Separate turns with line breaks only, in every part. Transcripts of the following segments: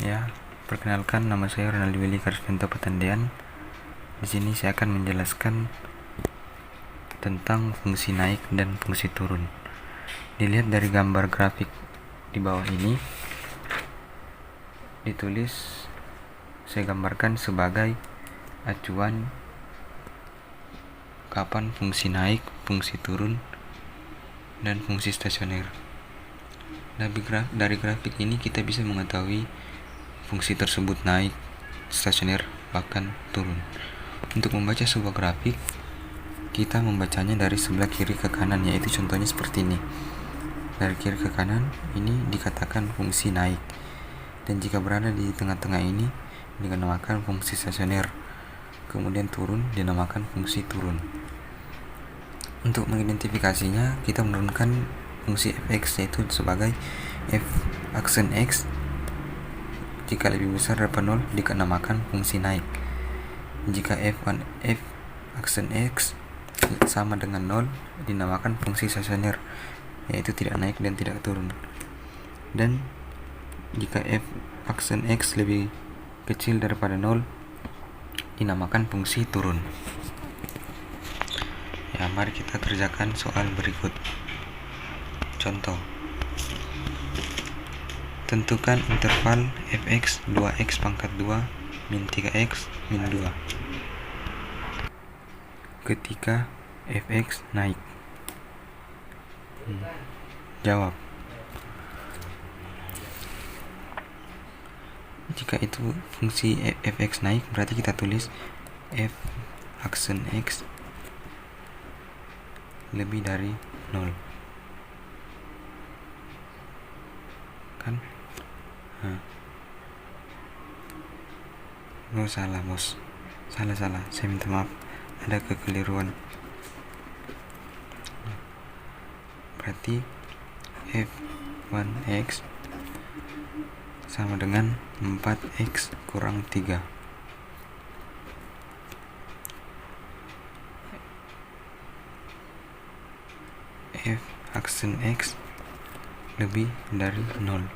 Ya, perkenalkan, nama saya Ronaldi Willy Karismanto Patandian. Di sini saya akan menjelaskan tentang fungsi naik dan fungsi turun. Dilihat dari gambar grafik di bawah ini, ditulis saya gambarkan sebagai acuan kapan fungsi naik, fungsi turun, dan fungsi stasioner. Dari grafik ini kita bisa mengetahui fungsi tersebut naik, stasioner, bahkan turun. Untuk membaca sebuah grafik, kita membacanya dari sebelah kiri ke kanan, yaitu contohnya seperti ini. Dari kiri ke kanan ini dikatakan fungsi naik, dan jika berada di tengah-tengah ini dinamakan fungsi stasioner. Kemudian turun dinamakan fungsi turun. Untuk mengidentifikasinya, kita menurunkan fungsi fx, yaitu sebagai f aksen x jika lebih besar daripada 0 dinamakan fungsi naik. Jika f aksen x sama dengan 0 dinamakan fungsi stasioner, yaitu tidak naik dan tidak turun. Dan jika f aksen x lebih kecil daripada 0 dinamakan fungsi turun. Ya, mari kita kerjakan soal berikut. Contoh, tentukan interval fx 2x pangkat 2 min 3x min 2 ketika fx naik. Jawab. Jika itu fungsi fx naik, berarti kita tulis f aksen x lebih dari 0, kan? Oh, salah bos, salah, saya minta maaf, ada kekeliruan. Berarti f1x sama dengan 4x kurang 3. F aksen x lebih dari 0.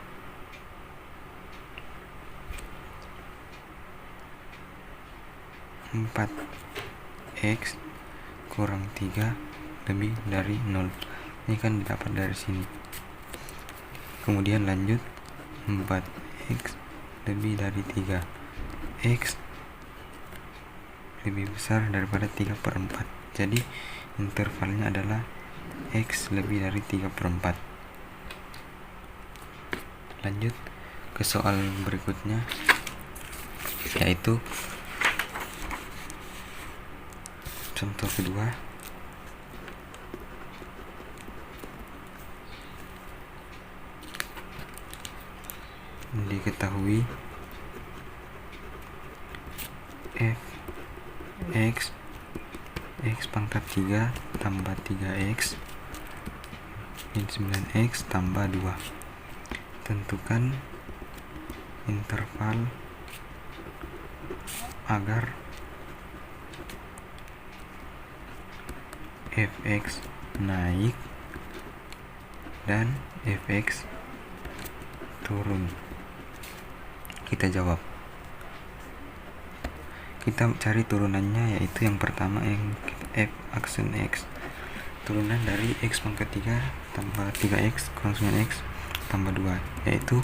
Empat x kurang 3 lebih dari 0. Ini kan didapat dari sini. Kemudian lanjut, 4x lebih dari 3. X lebih besar daripada 3/4. Jadi intervalnya adalah x lebih dari 3/4. Lanjut ke soal berikutnya, yaitu contoh kedua. Diketahui f x pangkat 3 tambah 3x min 9x tambah 2. Tentukan interval agar fx naik dan fx turun. Kita jawab. Kita cari turunannya, yaitu yang pertama yang f aksen x. Turunan dari x pangkat 3 tambah 3x kurang 9x tambah 2, yaitu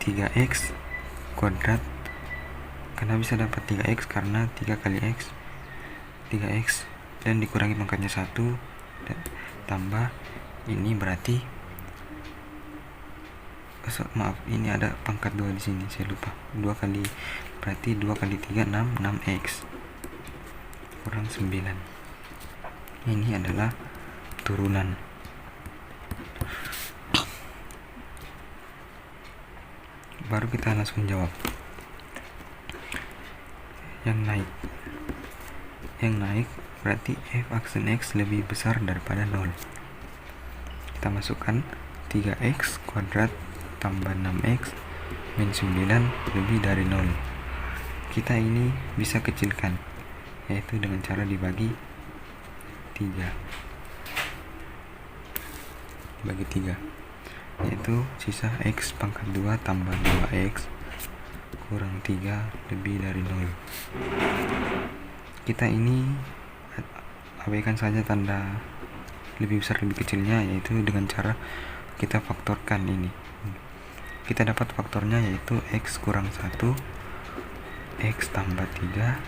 3x kuadrat. Karena bisa dapat 3x karena 3 kali x 3x dan dikurangi pangkatnya 1 dan tambah ini, berarti ini ada pangkat 2 di sini, saya lupa. 2 kali, berarti 2 kali 3 6x kurang 9. Ini adalah turunan. Baru kita langsung jawab. Yang naik berarti f aksen x lebih besar daripada 0. Kita masukkan 3x kuadrat tambah 6x min 9 lebih dari 0. Kita ini bisa kecilkan, yaitu dengan cara dibagi 3. yaitu sisa X pangkat 2 tambah 2X kurang 3 lebih dari 0. Kita ini abaikan saja tanda lebih besar lebih kecilnya, yaitu dengan cara kita faktorkan ini. Kita dapat faktornya yaitu X kurang 1 X tambah 3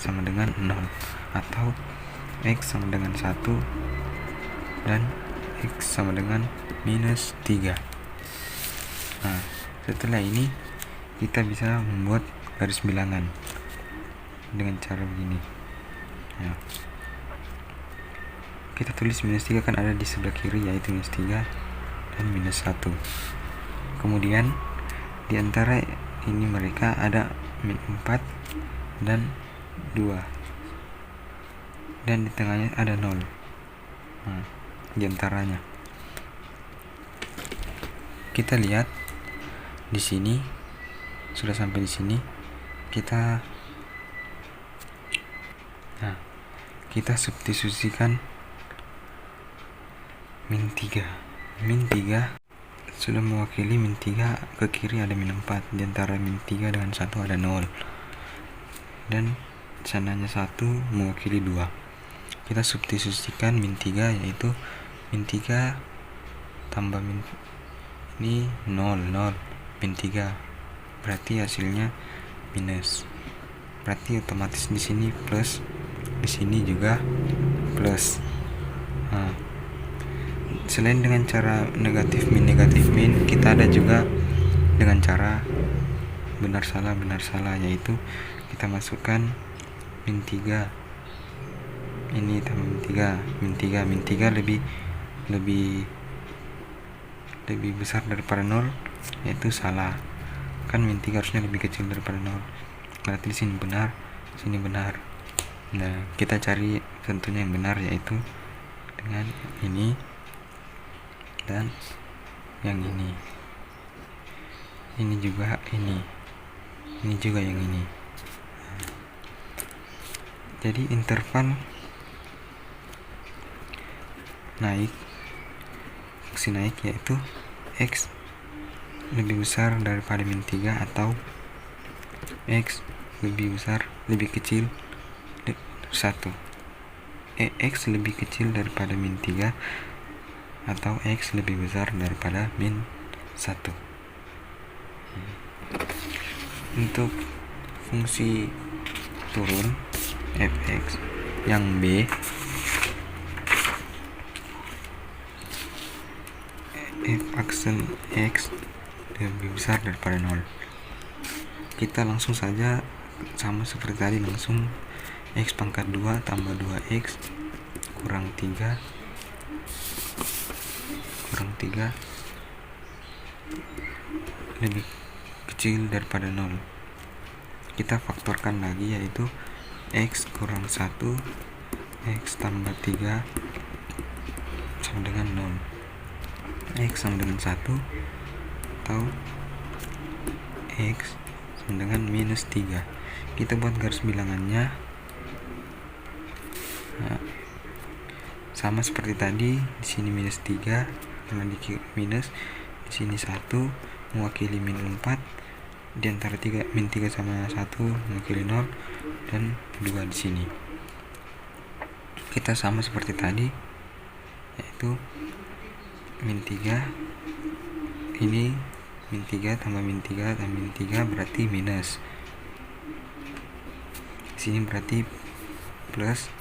sama dengan 0, atau X sama dengan 1 dan X sama dengan minus 3. Nah, setelah ini kita bisa membuat garis bilangan dengan cara begini ya. Kita tulis minus 3 kan ada di sebelah kiri, yaitu minus 3 dan minus 1. Kemudian di antara ini mereka ada min 4 dan 2, dan di tengahnya ada 0. Nah, di antaranya kita lihat di sini sudah sampai di sini. Kita substitusikan min 3. Min 3 sudah mewakili min 3, ke kiri ada min 4, di antara min 3 dengan 1 ada 0, dan sananya 1 mewakili 2. Kita substitusikan min 3, yaitu min 3 tambah min ini 0, min 3 berarti hasilnya minus, berarti otomatis di sini plus, di sini juga plus. Nah, selain dengan cara negatif min, kita ada juga dengan cara benar salah, yaitu kita masukkan min 3 ini tambah min 3 lebih besar daripada 0, yaitu salah. Kan min 3 harusnya lebih kecil daripada 0, berarti di sini benar, sini benar. Nah, kita cari tentunya yang benar, yaitu dengan ini dan yang ini juga ini juga yang ini. Jadi interval naik, fungsi naik yaitu X lebih besar daripada min 3 atau X lebih kecil 1. X lebih kecil daripada min 3 atau X lebih besar daripada min 1. Untuk fungsi turun fx yang B, f aksen X lebih besar daripada 0. Kita langsung saja sama seperti tadi, langsung X pangkat 2 tambah 2X kurang 3 lebih kecil daripada 0. Kita faktorkan lagi, yaitu X kurang 1 X tambah 3 sama dengan 0. X sama dengan 1 atau X sama dengan minus 3. Kita buat garis bilangannya. Nah, sama seperti tadi, di sini minus 3 karena di minus, di sini 1 mewakili min 4, di antara min 3 sama 1 mewakili 0, dan 2 di sini. Kita sama seperti tadi, yaitu min 3 ini min 3 tambah min 3 tambah min 3 berarti minus. Di sini berarti plus,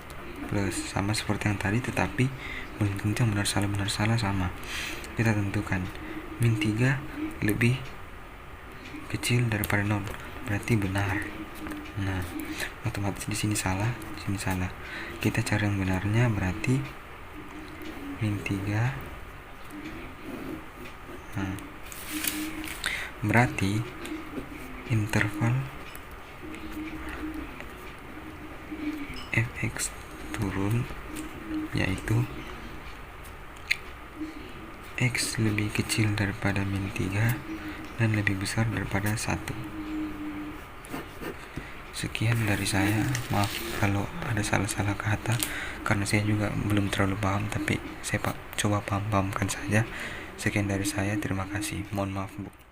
sama seperti yang tadi, tetapi belum tentu benar salah sama. Kita tentukan min 3 lebih kecil daripada 0, berarti benar. Nah, otomatis di sini salah, di sini salah. Kita cari yang benarnya, berarti min 3. Nah, berarti interval fx turun yaitu X lebih kecil daripada min 3 dan lebih besar daripada 1. Sekian dari saya, maaf kalau ada salah-salah kata, karena saya juga belum terlalu paham, tapi saya coba paham-pahamkan saja. Sekian dari saya, terima kasih. Mohon maaf, Bu.